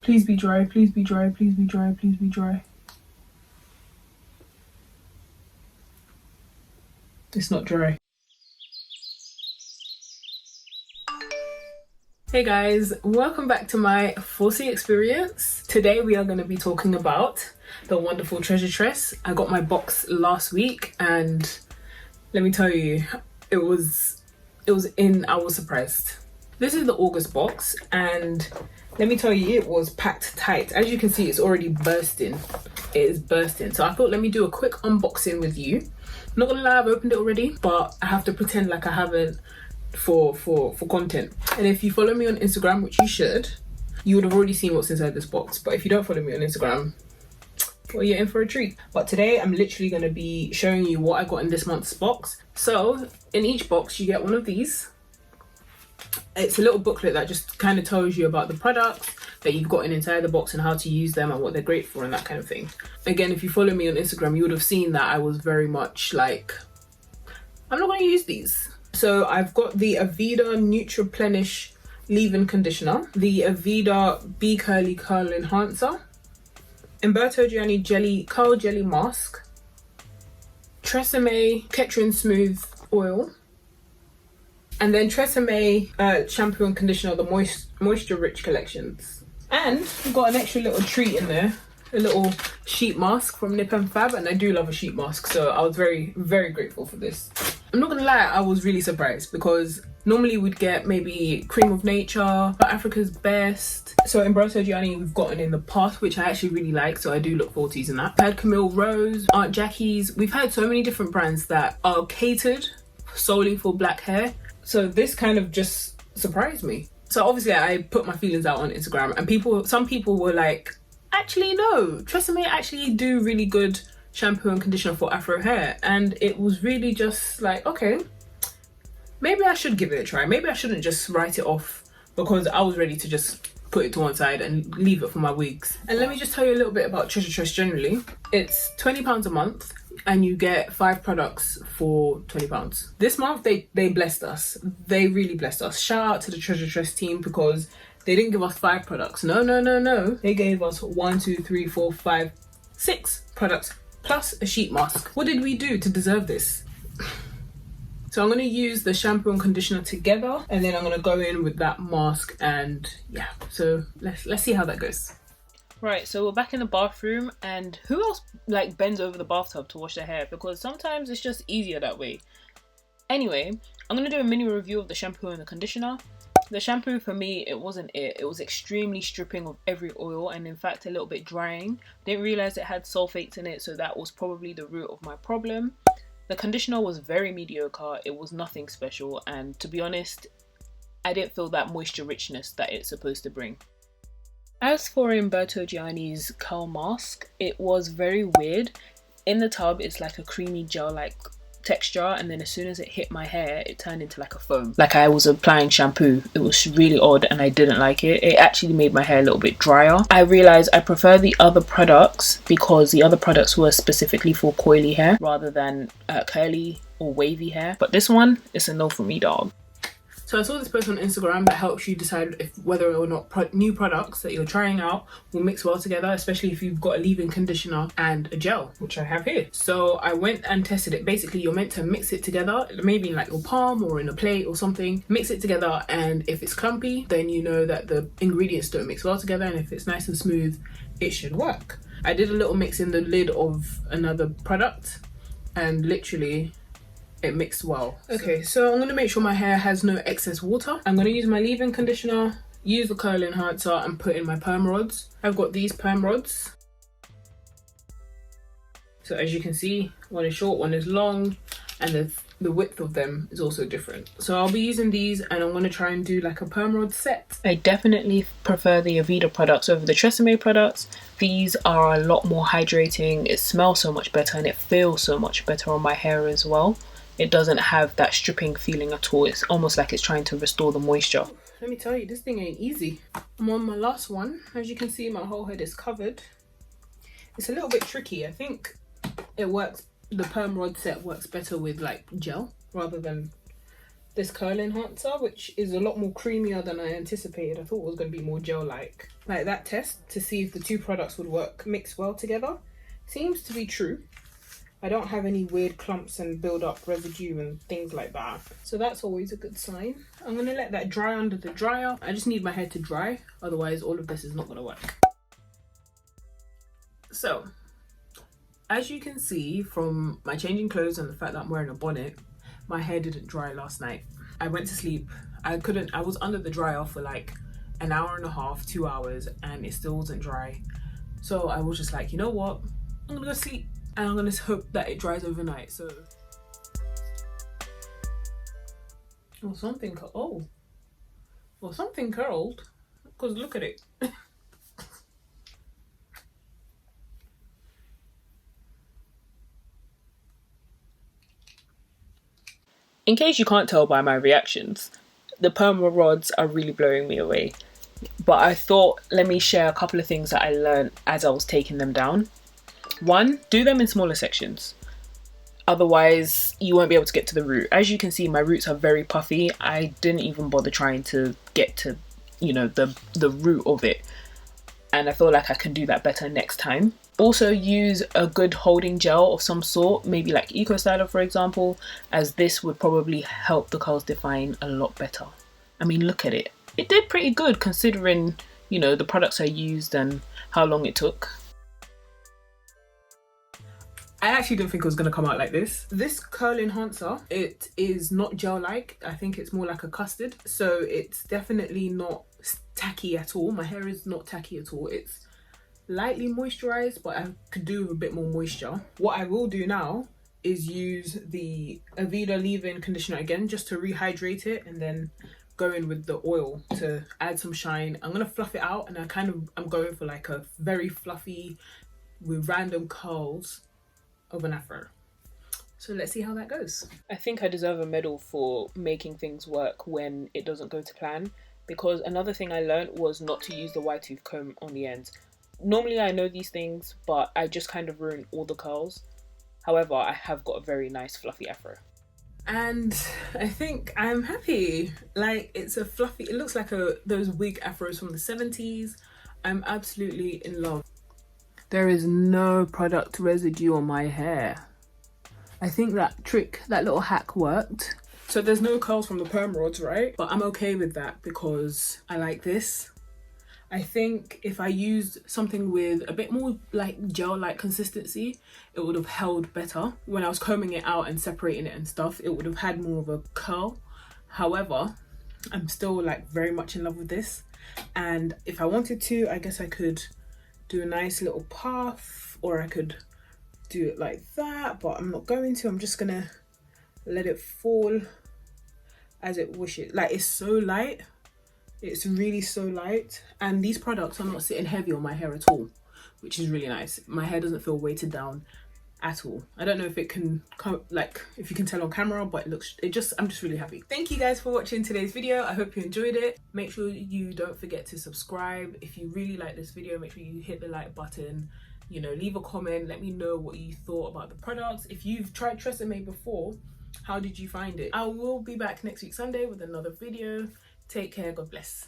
Please be dry, please be dry, please be dry, please be dry. It's not dry. Hey guys, welcome back to my 4C experience. Today we are going to be talking about the wonderful treasure Tress. I got my box last week and let me tell you, I was surprised. This is the August box and let me tell you, it was packed tight. As you can see, it's already bursting. It is bursting. So I thought, let me do a quick unboxing with you. I'm not gonna lie, I've opened it already, but I have to pretend like I haven't for content. And if you follow me on Instagram, which you should, you would have already seen what's inside this box. But if you don't follow me on Instagram, well, you're in for a treat. But today I'm literally going to be showing you what I got in this month's box. So in each box you get one of these. It's a little booklet that just kind of tells you about the products that you've gotten inside the box and how to use them and what they're great for and that kind of thing. Again, if you follow me on Instagram, you would have seen that I was very much like, I'm not going to use these. So I've got the Aveda Nutriplenish Leave-In Conditioner, the Aveda Be Curly Curl Enhancer, Umberto Gianni Jelly Curl Jelly Mask, Tresemme Ketrin Smooth Oil, and then Tresemme Shampoo and Conditioner, the Moisture Rich Collections. And we've got an extra little treat in there, a little sheet mask from Nip and Fab, and I do love a sheet mask, so I was very, very grateful for this. I'm not gonna lie, I was really surprised because normally we'd get maybe Cream of Nature, Africa's Best. So Umberto Gianni we've gotten in the past, which I actually really like, so I do look forward to using that. I've had Camille Rose, Aunt Jackie's. We've had so many different brands that are catered solely for black hair. So this kind of just surprised me. So obviously I put my feelings out on Instagram and some people were like, actually no, Tresemme actually do really good shampoo and conditioner for afro hair. And it was really just like, okay, maybe I should give it a try. Maybe I shouldn't just write it off because I was ready to just put it to one side and leave it for my wigs. And let me just tell you a little bit about Treasure Tress generally. It's £20 a month and you get 5 products for £20. This month they blessed us. They really blessed us. Shout out to the Treasure Tress team because they didn't give us 5 products. No. They gave us 1, 2, 3, 4, 5, 6 products plus a sheet mask. What did we do to deserve this? So I'm going to use the shampoo and conditioner together and then I'm going to go in with that mask and yeah, so let's see how that goes. Right, so we're back in the bathroom and who else like bends over the bathtub to wash their hair? Because sometimes it's just easier that way. Anyway, I'm going to do a mini review of the shampoo and the conditioner. The shampoo for me, it wasn't it. It was extremely stripping of every oil and in fact a little bit drying. Didn't realise it had sulfates in it, so that was probably the root of my problem. The conditioner was very mediocre. It was nothing special and to be honest, I didn't feel that moisture richness that it's supposed to bring. As for Umberto Gianni's curl mask, it was very weird. In the tub it's like a creamy gel-like texture and then as soon as it hit my hair it turned into like a foam, like I was applying shampoo. It was really odd and I didn't like it. It actually made my hair a little bit drier. I realized I prefer the other products because the other products were specifically for coily hair rather than curly or wavy hair, but this one is a no for me, dog. So I saw this post on Instagram that helps you decide whether or not new products that you're trying out will mix well together, especially if you've got a leave-in conditioner and a gel, which I have here. So I went and tested it. Basically, you're meant to mix it together, maybe in like your palm or in a plate or something. Mix it together and if it's clumpy, then you know that the ingredients don't mix well together, and if it's nice and smooth, it should work. I did a little mix in the lid of another product and literally it mixed well. Okay, so I'm going to make sure my hair has no excess water. I'm going to use my leave-in conditioner, use the curl enhancer and put in my perm rods. I've got these perm rods. So as you can see, one is short, one is long, and the width of them is also different. So I'll be using these and I'm going to try and do like a perm rod set. I definitely prefer the Aveda products over the Tresemme products. These are a lot more hydrating, it smells so much better and it feels so much better on my hair as well. It doesn't have that stripping feeling at all. It's almost like it's trying to restore the moisture. Let me tell you, this thing ain't easy. I'm on my last one. As you can see, my whole head is covered. It's a little bit tricky. I think it works, the perm rod set works better with like gel rather than this curl enhancer, which is a lot more creamier than I anticipated. I thought it was going to be more gel-like. Like that test to see if the two products would work, mix well together, seems to be true. I don't have any weird clumps and build up residue and things like that. So that's always a good sign. I'm gonna let that dry under the dryer. I just need my hair to dry, otherwise all of this is not gonna work. So, as you can see from my changing clothes and the fact that I'm wearing a bonnet, my hair didn't dry last night. I went to sleep. I was under the dryer for like an hour and a half, 2 hours, and it still wasn't dry. So I was just like, you know what? I'm gonna go sleep. And I'm gonna hope that it dries overnight. So, something curled. Because look at it. In case you can't tell by my reactions, the perm rods are really blowing me away. But I thought, let me share a couple of things that I learned as I was taking them down. One, do them in smaller sections. Otherwise, you won't be able to get to the root. As you can see, my roots are very puffy. I didn't even bother trying to get to, you know, the root of it. And I feel like I can do that better next time. Also use a good holding gel of some sort, maybe like Eco Styler for example, as this would probably help the curls define a lot better. I mean, look at it. It did pretty good considering, you know, the products I used and how long it took. I actually didn't think it was going to come out like this. This curl enhancer, it is not gel-like. I think it's more like a custard. So it's definitely not tacky at all. My hair is not tacky at all. It's lightly moisturized, but I could do with a bit more moisture. What I will do now is use the Aveda leave-in conditioner again, just to rehydrate it, and then go in with the oil to add some shine. I'm going to fluff it out, and I'm going for like a very fluffy with random curls of an afro. So let's see how that goes. I think I deserve a medal for making things work when it doesn't go to plan, because another thing I learned was not to use the wide tooth comb on the ends. Normally I know these things, but I just kind of ruin all the curls. However, I have got a very nice fluffy afro. And I think I'm happy. Like, it's a fluffy, it looks like those wig afros from the 70s. I'm absolutely in love. There is no product residue on my hair. I think that little hack worked. So there's no curls from the perm rods, right? But I'm okay with that because I like this. I think if I used something with a bit more like gel-like consistency, it would have held better. When I was combing it out and separating it and stuff, it would have had more of a curl. However, I'm still like very much in love with this. And if I wanted to, I guess I could do a nice little puff, or I could do it like that, but I'm not going to. I'm just gonna let it fall as it wishes. Like, it's so light. It's really so light, and these products are not sitting heavy on my hair at all, which is really nice. My hair doesn't feel weighted down at all. I don't know if it can come, like, if you can tell on camera, but I'm just really happy. Thank you guys for watching today's video. I hope you enjoyed it. Make sure you don't forget to subscribe. If you really like this video, make sure you hit the like button. You know, leave a comment, let me know what you thought about the products. If you've tried Tress before, how did you find it? I will be back next week Sunday with another video. Take care, God bless.